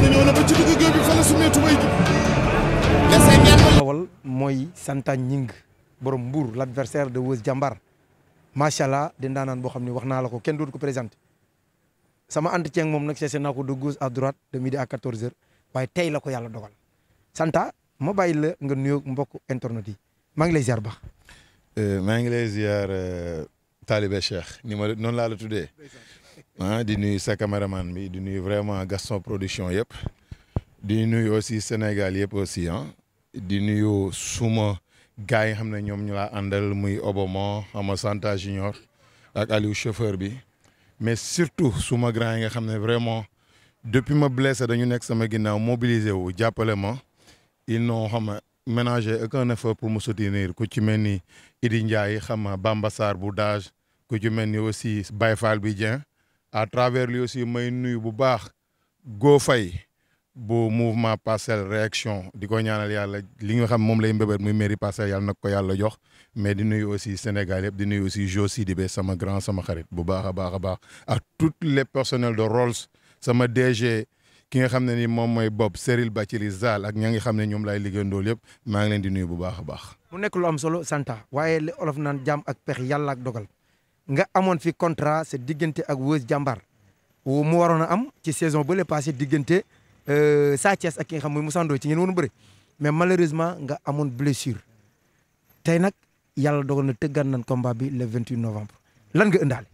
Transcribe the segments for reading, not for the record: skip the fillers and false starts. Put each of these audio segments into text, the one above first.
noonu ñëw na ba ci digg géew bi fa la sumee tubay ji. Bawal mooy Santa Gningue borom Mbour l'adversaire de Weuz Diambar macha allah di ndaanaan boo xam ne wax naa la ko kenn dootu ko présenté sama entretien moom nag seese naa ko de gauche à droite de midi à 14h waaye tey la ko yàlla dogal Santa ma bàyyi la nga nuyoo mbokk internet yi maa ngi lay ziar baax. maa ngi lay ziar Talibé Cheikh ni ma noonu laa la tuddee di nuyu sa caméraman bi di nuyu vraiment Gaston Production yëpp di nuyu aussi Sénégal yëpp aussi di nuyu suma gars yi xam ne ñoom ñu laa àndal muy Obama ama Santa Junior ak Aliou chauffeur bi mais surtout suma grand yi nga xam ne vraiment depuis ma blessé dañu nekk sama ginnaaw mobilisé wu jàppale ma ils n'ont xam ménager aucun effort pour me soutenir ku ci mel ni Idi Ndiaye xam nga Bamba Sarr bu Dage ku ci mel ni aussi Baye Fall bi Dieng à travers lui aussi may nuyu bu baax Go Faye bu mouvement Parcelles réaction di ko ñaanal yàlla li nga xam moom lay mbébét muy mairie Parcelles yàlla na ko yàlla jox mais di nuyu aussi Sénégal yëpp di nuyu aussi Jo Sidibé sama grand sama xarit bu baax a baax a baax ak tous les personnels de Rolls sama DG ki nga xam ne ni moom mooy Bob Cyril Bathily Zal ak ña ngi xam ne ñoom laay liggéeyandool yëpp maa ngi leen di nuyu bu baax a baax. mu nekk lu am solo Santa waaye li olof naan jàmm ak pex yàlla ak dogal nga amoon fi contrat sa diggante ak Weuz Diambar mu waroon a am ci saison ba le passé diggante Sa Thiès ak ki nga xam mooy Moussa Ndoye ci ngeen woon bëri mais malheureusement nga amoon blessure tey nag yàlla dogal na tëggat nañ combat bi le 28 novembre lan nga ëndaale.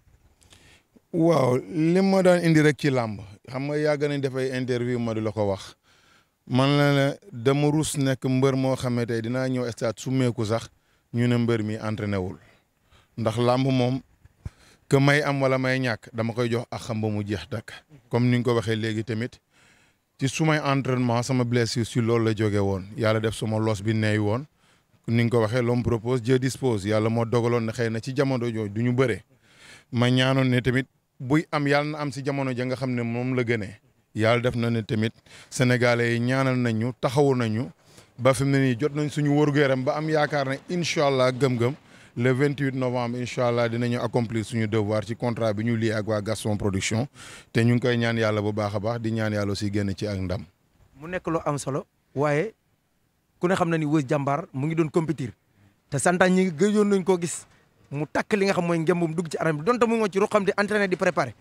waaw li ma daan indi rek ci làmb xam nga yàgg nañ dafay interview ma di la ko wax man la ne dama rus nekk mbër moo xam ne tey dinaa ñëw stade summeeku sax ñu ne mbër mi entraîné wul ndax làmb moom que may am wala may ñàkk dama koy jox ak xam ba mu jeex dakk comme ni nga ko waxee léegi tamit ci sumay entraînement sama blessure si loolu la jóge woon yàlla def suma los bi neey woon ni nga ko waxee l'homme propose Dieu dispose yàlla moo dogaloon ne xëy na ci jamono jooju du ñu bëree ma ñaanoon ne tamit buy am yàlla na am si jamono ja nga xam ne moom la gënee yàlla def na ne tamit sénégalais yi ñaanal nañu taxawu nañu ba fi mu ne nii jot nañ suñu wërgu-yaram ba am yaakaar ne incha allah gëm-gëm le 28 novembre incha allah dinañu accomplir suñu devoir ci contrat bi ñu lié ak waa Gaston Production te ñu ngi koy ñaan yàlla bu baax a baax di ñaan yàlla aussi génn ci ak ndam. mu nekk lu am solo waaye ku ne xam na ni Weuz Diambar mu ngi doon compétir te Santa ñi gëjoon nañ koo gis. mu takk li nga xam mooy ngembum dugg ci arène bi donte mu ngi ci ruqam di entraîner di préparer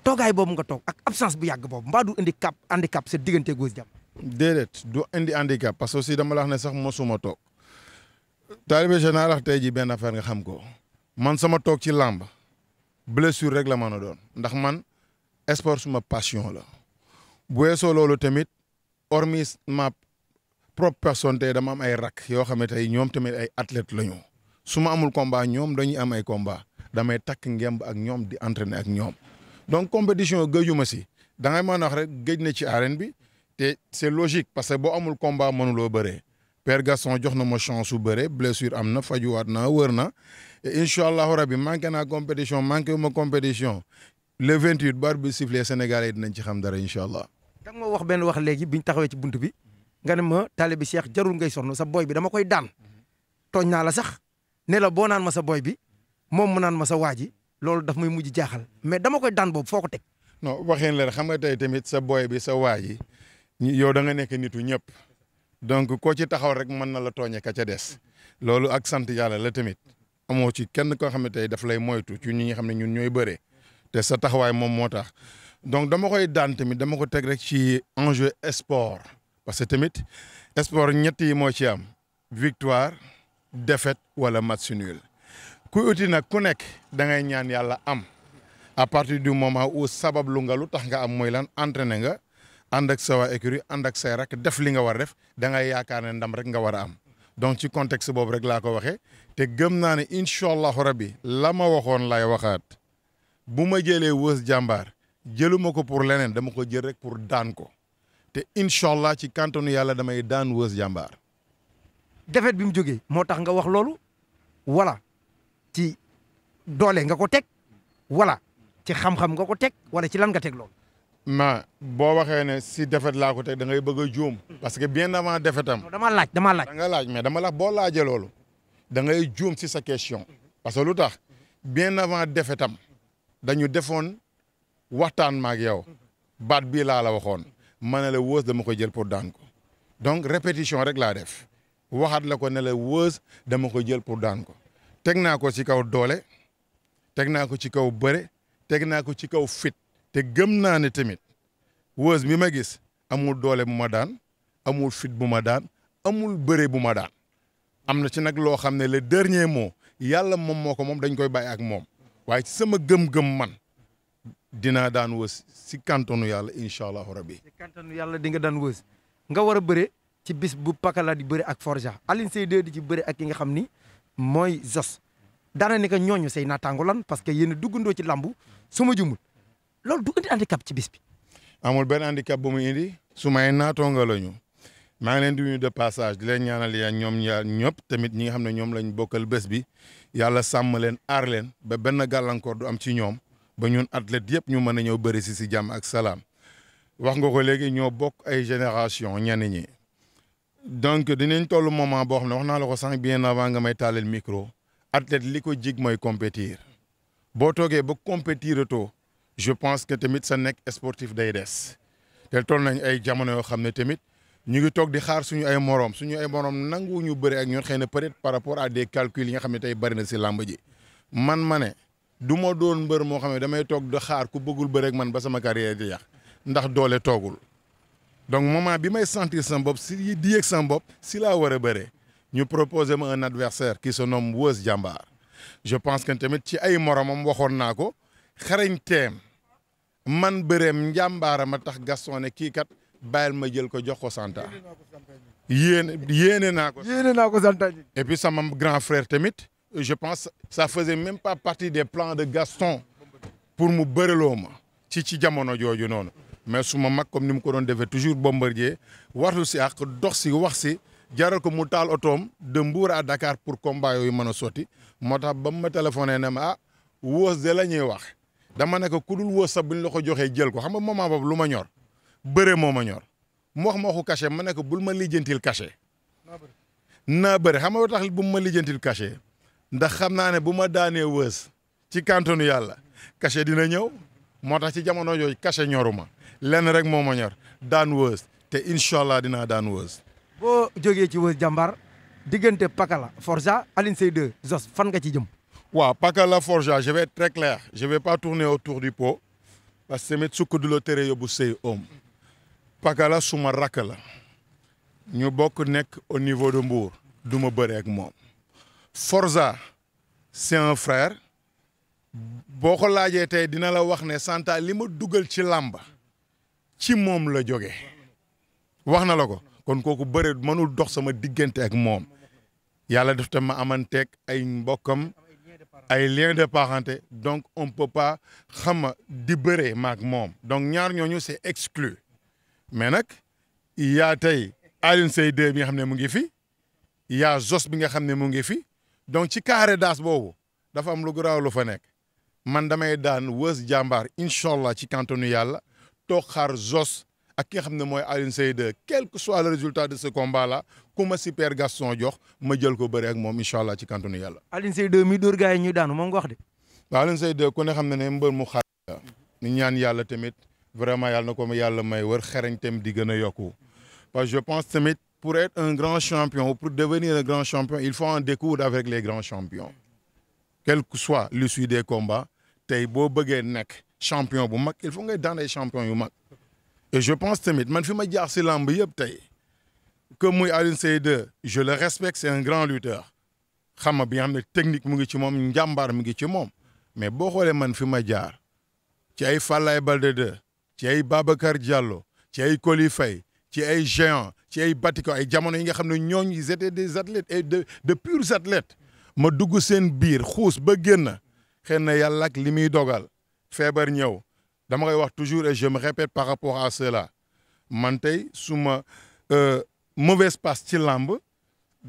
toogaay boobu nga toog ak absence bu yàgg boobu mbaa du indi handicap sa diggante Weuz Diambar. déedéet du indi handicap parce que aussi dama la wax ne sax mosuma toog Talibé Cheikh naa la wax tey jii benn affaire nga xam ko man sama toog ci làmb blessure rek la mën a doon ndax man sport suma passion la bu weesoo loolu tamit hormis ma propre personne tey dama am ay rak yoo xam ne tey ñoom tamit ay athlètes la ñu. su ma amul combat ñoom dañuy am ay combat damay takk ngemb ak ñoom di entraîner ak ñoom donc compétition gëjuma si da ngay mën a wax rek gëj na ci arène bi te c'est logique parce que boo amul combat mënuloo bëree Père Gaston jox na ma chance su bëree blessure am na fajuwaat na wër na et incha allahu rabi manqué naa compétition manqué wu ma compétition le 28 bar bi sifflé Sénégalais yi dinañ ci xam dara incha allah. da nga ma wax benn wax léegi biñ taxawee ci bunt bi nga ne ma Talibé Cheikh jarul ngay sonn sa boy bi dama koy daan tooñ naa la sax. ne la boo naan ma sa boy bi moom mu naan ma sa waa ji loolu daf may mujj jaaxal mais dama koy daan boobu foo ko teg. non waxeen la xam nga tey tamit sa boy bi sa waa ji yow da nga nekk nitu ñëpp donc koo ci taxaw rek mën na la tooñe ka ca des loolu ak sant yàlla la tamit amoo ci kenn koo xam ne tey daf lay moytu ci ñi nga xam ne ñun ñooy bëree te sa taxawaay moom moo tax donc dama koy daan tamit dama ko teg rek ci enjeu sport parce que tamit sport ñett yi moo ci am victoire. défaite wala match nul ku uti nag ku nekk da ngay ñaan yàlla am à partir du moment où sabab lu nga lu tax nga am mooy lan entraîné nga ànd ak sa waa écurie ànd ak say rak def li nga war def da ngay yaakaar ne ndam rek nga war a am donc ci contexte boobu rek laa ko waxee te gëm naa ne incha allahu rabbi la ma waxoon lay waxaat bu ma jëlee Weuz Diambar jëluma ko pour leneen dama ko jël rek pour daan ko te incha allah ci kantanu yàlla damay daan Weuz Diambar. defet bi mu jógee moo tax nga wax loolu wala ci doole nga ko teg wala ci xam-xam nga ko teg wala ci lan nga teg loolu. ma boo waxee ne si defet laa ko teg da ngay bëgg a juum. parce que bien avant defetam. dama laaj. da nga laaj mais dama la boo laajee loolu da ngay juum si sa question. parce que lu tax bien avant defetam dañu defoon waxtaan ma ak yow baat bii laa la waxoon ma ne la Weuz dama ko jël pour daan ko donc répétition rek laa def waxaat la ko ne la Weuz dama ko jël pour daan ko teg naa ko ci kaw doole teg naa ko ci kaw bëre teg naa ko ci kaw fit te gëm naa ne tamit Weuz mi ma gis amul doole bu ma daan amul fit bu ma daan amul bëre bu ma daan am na ci nag loo xam ne le dernier mot yàlla moom moo ko moom dañ koy bàyyi ak moom waaye ci sama gëm-gëm man dinaa daan Weuz si kantonu yàlla incha allahu rabbi. si kantonu yàlla di nga daan Weuz nga war a bëre ci bis bu Pakala di bëre ak Forza Alioune Seye 2 di ci bëre ak ki nga xam ni mooy Zoss daana ni que ñooñu say naataango lan parce que yéen a duggandoo ci lambu su ma jumul loolu du indi handicap ci bis bi. amul benn handicap bu mu indi su may naataango lañu maa ngi leen di nuyu de passage di leen ñaanal yaa ñoom ñaar ñëpp tamit ñi nga xam ne ñoom lañ bokkal bés bi yàlla sàmm leen aar leen ba benn gàllankoor du am ci ñoom ba ñun athlète yëpp ñu mën a ñëw bëri si jàmm ak salaam wax nga ko léegi ñoo bokk ay génération ñenn ñi donc dinañ toll moment boo xam ne wax naa la ko sànq bien avant nga may taaleel micro athlète li ko jig mooy compétir boo toogee ba compétir too je pense que tamit sa nekk sportif day des te toll nañ ay jamono yoo xam ne tamit ñu ngi toog di xaar suñu ay morom nangu ñu bëri ak ñun xëy na peut-être par rapport à des calculs yi nga xam ne tey bëri na si làmb ji man ma ne du ma doon mbër moo xam ne damay toog di xaar ku bëggul bëri ak man ba sama carrière di yàq ndax doole toogul donc moment bi may sentir sama bopp si di yëg sama bopp si laa war a bëree ñu proposé ma un adversaire qui se nomme Weuz Diambar je pense que tamit ci ay moromam waxoon naa ko xarañteem man bëreem njàmbaara ma tax Gaston ne kii kat bàyyil ma jël ko jox ko Santa yéene naa ko. yéene naa ko Santa. et puis sama grand frère tamit je pense ça faisait même pas partie des plans de Gaston pour mu bëreloo ma ci jamono jooju noonu mais su ma mag comme ni mu ko doon defee toujours Bombardier wartu si ak dox si wax si jaral ko mu taal otoom de Mbour à Dakar pour combat yooyu mën a sotti moo tax ba mu ma téléphoné ne ma Weuz de la ñuy wax dama ne ko ku dul Weuz sax bu ñu la ko joxee jël ko xam nga moment boobu lu ma ñor. bëre moo ma ñor mu wax ma waxu cachet ma ne ko bul ma lijjantil cachet naa bëre xam nga tax bu ma lijjantil cachet ndax xam naa ne bu ma daanee Weuz ci kantonu yàlla cachet dina ñëw moo tax ci jamono yooyu cachet ñoruma lenn rek moo ma ñor daan Weuz te incha allah dinaa daan Weuz. boo jógee ci Weuz Diambar diggante Pakala Forza Alioune Seye 2 Zoss fan nga ci jëm. waaw Pakala Forza je vais être très clair je vais pas tourner autour du pot parce que tamit sukk du la tere yóbbu sëy om Pakala suma rakk la ñu bokk nekk au niveau de Mbour du ma bëre ak moom Forza c'est un frère boo ko laajee tey dina la wax ne Santa li ma dugal ci làmba ci moom la jógee wax na la ko kon kooku bëre mënul dox sama diggante ak moom yàlla def tam ma amanteeg ay mbokkam ay lien de parenté donc on peut pas xama di bëree maak moom donc ñaar ñooñu c'est exclu mais nag yaa tey Alioune Seye 2 bi nga xam ne mu ngi fi yaa Zoss bi nga xam ne mu ngi fi donc ci carré d'as boobu dafa am lu garaaw lu fa nekk man damay daan Weuz Diambar incha allah ci kantonu yàlla toog xaar Zoss ak ki nga xam ne mooy Alioune Seye 2 quel que soit le résultat de ce combat là ku ma si Père Gaston jox ma jël ko bëri ak moom incha allah ci kantonu yàlla. Alioune Seye 2 mi dóor gars yi ñuy daanu moom nga wax de. waaw Alioune Seye 2 ku ne xam ne mbër mu xaar la ñu ñaan yàlla tamit vraiment yàlla na ko yàlla may wër xarañteem di gën a yokku parce que je pense tamit pour être un grand champion ou pour devenir un grand champion il faut en découdre avec les grands champions quel que soit l'issue des combats tey boo bëggee nekk champion bu mag il faut ngay daan ay champion yu mag et je pense tamit man fi ma jaar si lamb yëpp tey que muy Alioune Seye 2 je le respecte c'est un grand lutteur xam nga bi nga xam ne technique mu ngi ci moom njàmbaar mu ngi ci moom mais boo xoolee man fi ma jaar ci ay Falaye Baldé 2 ci ay Babacar Diallo ci ay Coly Faye ci ay géants ci ay Batiko ay jamono yi nga xam ne ñooñu ils étaient des athlètes et de purs athlètes ma dugg seen biir xuus ba génn xëy na yàlla ak li muy dogal feebar ñëw dama koy wax toujours et je me répète par rapport à cela man tey suma mauvaise passe ci làmb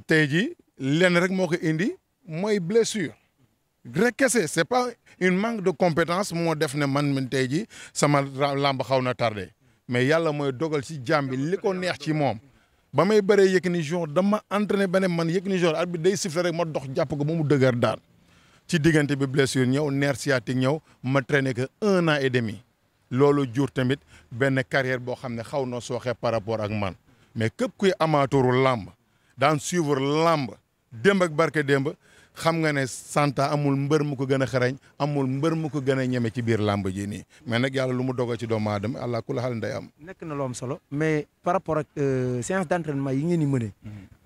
tey ji lenn rek moo ko indi mooy blessure rek kese c'est pas une manque de compétence moo def ne man tey ji sama làmb xaw na tardé mais yàlla mooy dogal ci jàmm bi li ko neex ci moom ba may bëree Yékini jour dama entraîné ba ne man Yékini jour at bi day siffler rek ma dox jàpp ko ba mu dëgër daan ci diggante bi blessure ñëw nerf sciatique ñëw ma traîné que 1 an et demi loolu jur tamit benn carrière boo xam ne xaw na sooxee par rapport ak man mais képp kuy amateuru làmb daan suivre làmb démb ak barke démb xam nga ne Santa amul mbër mu ko gën a xarañ amul mbër mu ko gën a ñeme ci biir làmb ji nii mais nag yàlla lu mu dogal ci doomu aadama allah kulli xaal nday am. nekk na lu am solo mais par rapport ak séance d' entraînement yi ngeen di mëne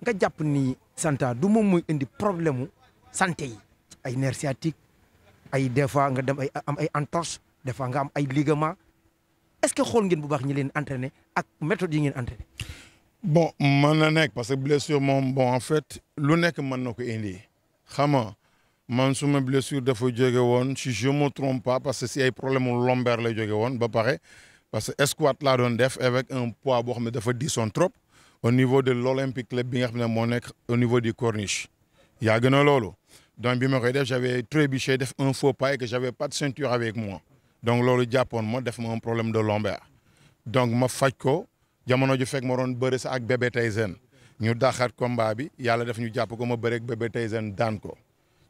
nga jàpp ni Santa du moom muy indi problème mu santé yi ay nerf sciatique ay des fois nga dem am ay entorse des fois nga am ay ligament est ce que xool ngeen bu baax ñi leen entraîné ak méthode yi ngeen entraîné. bon mën na nekk parce que blessure moom bon en fait lu nekk mën na ko indi. xam nga man suma blessure dafa jóge woon si je me trompe pas parce que si ay problème lombaire la jóge woon ba pare parce que squat laa doon def avec un poids boo xam ne dafa diisoon trop au niveau de l'Olympique Club bi nga xam ne moo nekk au niveau du corniche yàgg na loolu donc bi ma koy def j'avais trébuché def un faux pas et que j'avais pas de ceinture avec moi donc loolu jàppoon ma def ma un problème de lombaire donc ma faj ko jamono ju fekk ma doon bëri sa ak Bébé Tyson ñu daxaat combat bi yàlla def ñu jàpp ko ma bëreeg Bébé Tyson daan ko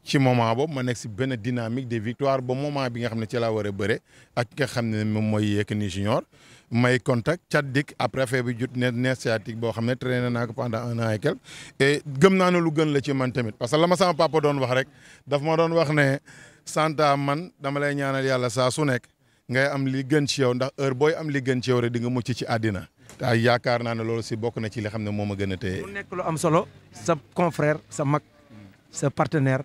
ci moment boobu ma nekk si benn dynamique de victoire ba moment bi nga xam ne ci laa war a bëre ak nga xam ne moom mooy Yékini Junior may contact cat dik après affaire bi jut nerf sciatique boo xam ne traîné naa ko pendant 1 an et quelque et gëm naa ne lu gën la ci man tamit parce que la ma sama papa doon wax rek daf ma doon wax ne Santa man dama lay ñaanal yàlla saa su nekk ngay am li gën ci yow ndax heure booy am li gën ci yow rek di nga mucc ci àddina te yaakaar naa ne loolu si bokk na ci li xam ne moom a gën a téye. mu nekk lu am solo sa confrère sa mag sa partenaire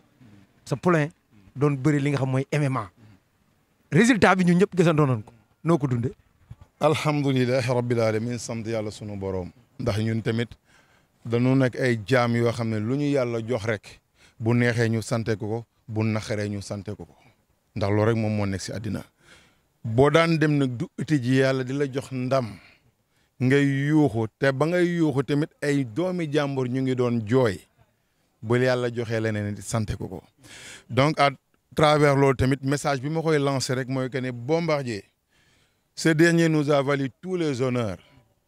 sa poulain doon bëri li nga xam mooy MMA résultat bi ñun ñëpp gisandoo nañ ko noo ko dundee. alhamdulilah rabbil alamin sant yàlla sunu borom. ndax ñun tamit dañu nekk ay jaam yoo xam ne lu ñu yàlla jox rek bu neexee ñu sante ko bu naqaree ñu sante ko ndax loolu rek moom moo nekk si àddina boo daan dem nag du uti ji yàlla di la jox ndam. ngay yuuxu te ba ngay yuuxu tamit ay doomi jàmbur ñu ngi doon jooy ba yàlla joxee leneen di sante ko donc à travers loolu tamit message bi ma koy lancer rek mooy que ne Bombardier ce dernier nous a valu tous les honneurs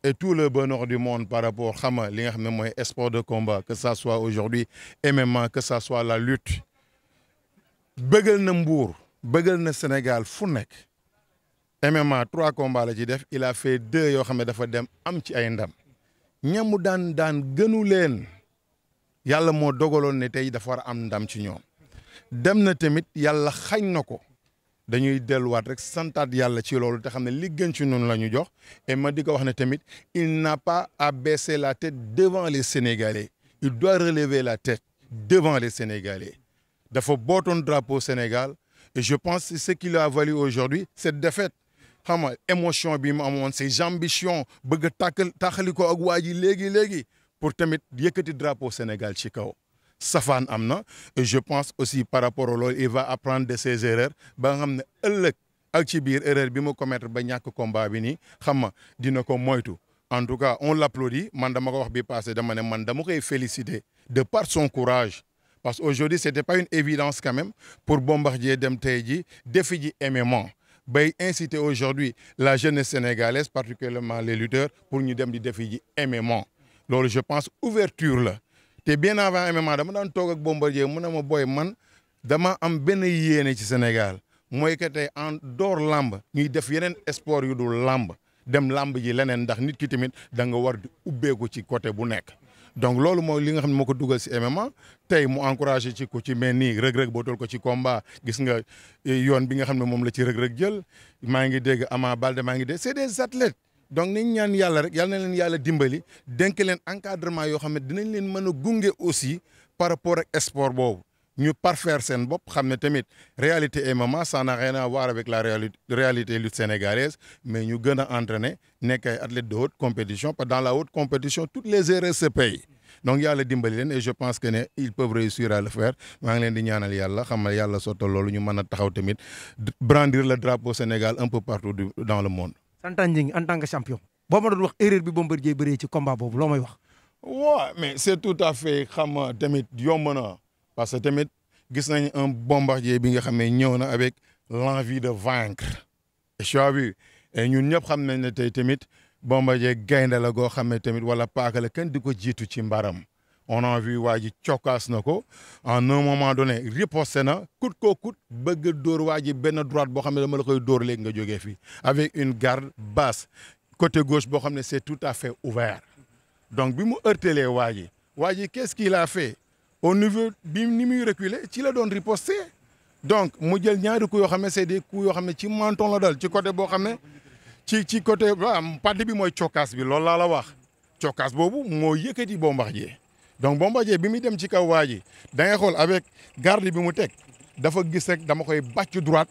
et tout le bonheur du monde par rapport xama li nga xam ne mooy sport de combat que ça soit aujourd'hui MMA que ça soit la lutte bëggal na Mbour bëggal na Sénégal fu nekk MMA 3 combats la ci def il a fait 2 yoo xam ne dafa dem am ci ay ndam ñamu daan gënu leen yàlla moo dogaloon ne tey dafa war a am ndam ci ñoom dem na tamit yàlla xañ na ko dañuy delluwaat rek santaat yàlla ci loolu te xam ne li gën ci noonu la ñu jox et ma di ko wax ne tamit il n'a pas à baisser la tête devant les Sénégalais il doit relever la tête devant les Sénégalais dafa bootoon drapeau Sénégal et je pense que ce qui lui a valu aujourd'hui cette défaite xam nga émotion bi mu amoon ses ambitions bëgg a taxali ko ak waa ji léegi pour tamit yëkkati drapeau Sénégal ci kaw safaan am na et je pense aussi par rapport à loolu il va apprendre de ses erreurs ba nga xam ne ëllëg ak ci biir erreur bi mu commettre ba ñàkk combat bi nii xam nga dina ko moytu en tout cas on l'applaudit man dama ko wax bi passé dama ne man dama koy féliciter de par son courage parce que aujourd'hui c'était pas une évidence quand même pour Bombardier dem tey ji defi ji MMA bay inciter aujourd'hui la jeunesse sénégalaise particulièrement les lutteurs pour ñu dem di defi ji MMA loolu je pense ouverture la te bien avant MMA dama daan toog ak Bombardier mu ne ma boy man dama am benn yéene ci Sénégal mooy que tey en dehors lamb ñuy def yeneen sport yu dul lamb dem lamb ji leneen ndax nit ki tamit da nga war di ubbeeku ci côté bu nekk donc loolu mooy li nga xam ne moo ko dugal si MMA tey mu encouragé ci ku ci mel nii rëg-rëg bootal ko ci combat gis nga yoon bi nga xam ne moom la ci rëg-rëg jël maa ngi dégg Ama Baldé maa ngi dégg c'est des athlètes donc niñ ñaan yàlla rek yàlla na leen yàlla dimbali denk leen encadrement yoo xam ne dinañ leen mën a gunge aussi par rapport ak sport boobu ñu parfaire seen bopp xam ne tamit réalité MMA ça n'a rien à voir avec la réalité lutte sénégalaise mais ñu gën a entraîner nekk ay athlètes de haute compétition parce que dans la haute compétition toutes les erreurs se payent donc yàlla dimbali leen et je pense que ne ils peuvent réussir à le faire maa ngi leen di ñaanal yàlla xam ne yàlla sottal loolu ñu mën a taxaw tamit brandir le drapeau Sénégal un peu partout dans le monde. Santa Gningue en tant que champion boo ma doon wax erreur bi Bombardier bëree ci combat boobu loo may wax. waaw mais c'est tout à fait xam nga tamit yomb na parce que tamit gis nañ un Bombardier bi nga xam ne ñëw na avec l'envie de vaincre choix bi et ñun ñëpp xam nañ ne tey tamit Bombardier gaynde la goo xam ne tamit wala paaka la kenn di ko jiitu ci mbaram on a vu waa ji cokkaas na ko en un moment donné riposté na coûte que coûte bëgg a dóor waa ji benn droite boo xam ne dama la koy dóor léegi nga jógee fii avec une garde basse côté gauche boo xam ne c'est tout à fait ouvert donc bi mu heurtelee waa ji qu'est-ce qu'il a fait au niveau bi ni muy reculer ci la doon riposter donc mu jël ñaari coups yoo xam ne c'est des coups yoo xam ne ci menton la dal ci côté boo xam ne ci côté waaw pàdd bi mooy cokkaas bi loolu laa la wax cokkaas boobu moo yëkkati Bombardier donc Bombardier bi muy dem ci kaw waa ji da ngay xool avec garde bi mu teg dafa gis rek dama koy bàcc droite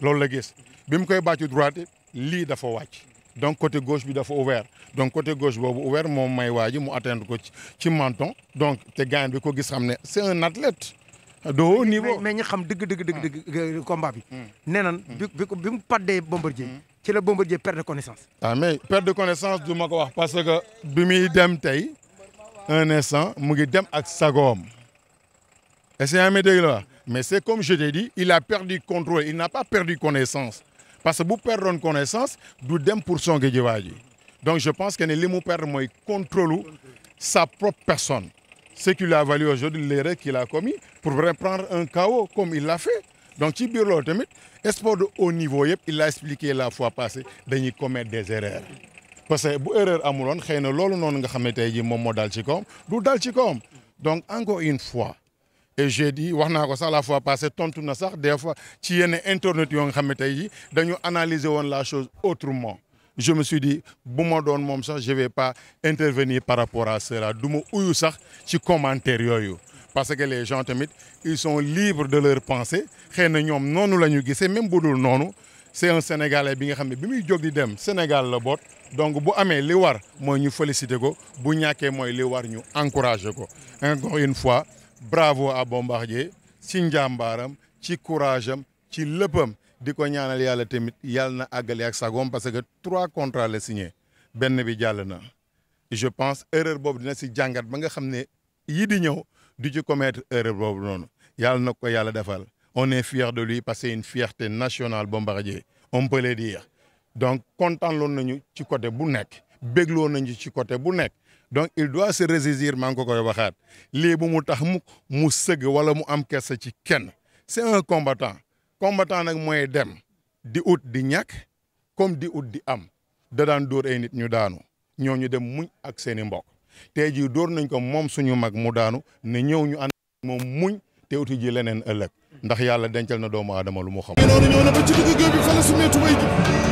loolu la gis bi mu koy bàcc droite lii dafa wàcc donc côté gauche bi dafa ouvert donc côté gauche boobu ouvert moom may waa ji mu atteindre ko ci menton donc te gaañ bi ko gis xam ne c'est un athlète de haut niveau. mais ñi xam dëgg combat bi. nee nan bi mu paddee Bombardier ci la Bombardier perdre de connaissance. ah mais perte de connaissance du ma ko wax parce que bi muy dem tey un instant mu ngi dem ak sagoom est-ce que yaa ngi dégg la mais c'est comme je t'ai dit il a perdu contrôle il n'a pas perdu connaissance parce que bu perdroon connaissance du dem pour songe ji waa ji donc je pense que ne li mu perdre mooy contrôle sa propre personne ce qui lui a valu aujourd'hui l'erreur qu'il a commis pour reprendre un KO comme il l'a fait donc ci biir loolu tamit sport de haut niveau yëpp il l'a expliqué la fois passée dañuy commettre des erreurs parce que bu erreur amuloon xëy na loolu noonu nga xam ne tey jii moom moo dal ci kawam du dal ci kawam donc encore une fois et j'ai dit wax naa ko sax la fois passée tontu na sax des fois ci yenn internet yoo nga xam ne tey jii dañu analyser woon la chose autrement je me suis dit bu ma doon moom sax je vais pas intervenir par rapport à cela du ma uyu sax ci commentaire yooyu parce que les gens tamit ils sont libres de leur pensée xëy na ñoom noonu la ñu gisee même bu dul noonu c'est un Sénégalais bi nga xam ne bi muy jóg di dem Sénégal la boot donc bu amee li war mooy ñu féliciter ko bu ñàkkee mooy li war ñu encourager ko encore une fois bravo à Bombardier ci njàmbaaram ci courage am ci léppam di ko ñaanal yàlla tamit yàlla na àggale ak sagoom parce que 3 contrats la signé benn bi jàll na je pense erreur boobu dina si jàngat ba nga xam ne yi di ñëw du ci commettre erreur boobu noonu yàlla na ko yàlla defal on est fier de lui parce que c'est une fierté nationale Bombardier on peut le dire donc kontaan loon nañu ci côté bu nekk bégloo nañu ci côté bu nekk donc il doit se ressaisir maa ngi ko koy waxaat lii bu mu tax mu sëgg wala mu am kersa ci kenn c'est un combattant nag mooy dem di ut di ñàkk comme di ut di am da daan dóor ay nit ñu daanu ñooñu dem muñ ak seeni mbokk tey jii dóor nañ ko moom suñu mag mu daanu ne ñëw ñu ànd moom muñ te uti ji leneen ëllëg ndax yàlla dencal na doomu aadama lu mu xam. noonu ñëw na ba ci digg géew bi fa la sumee tubéy ji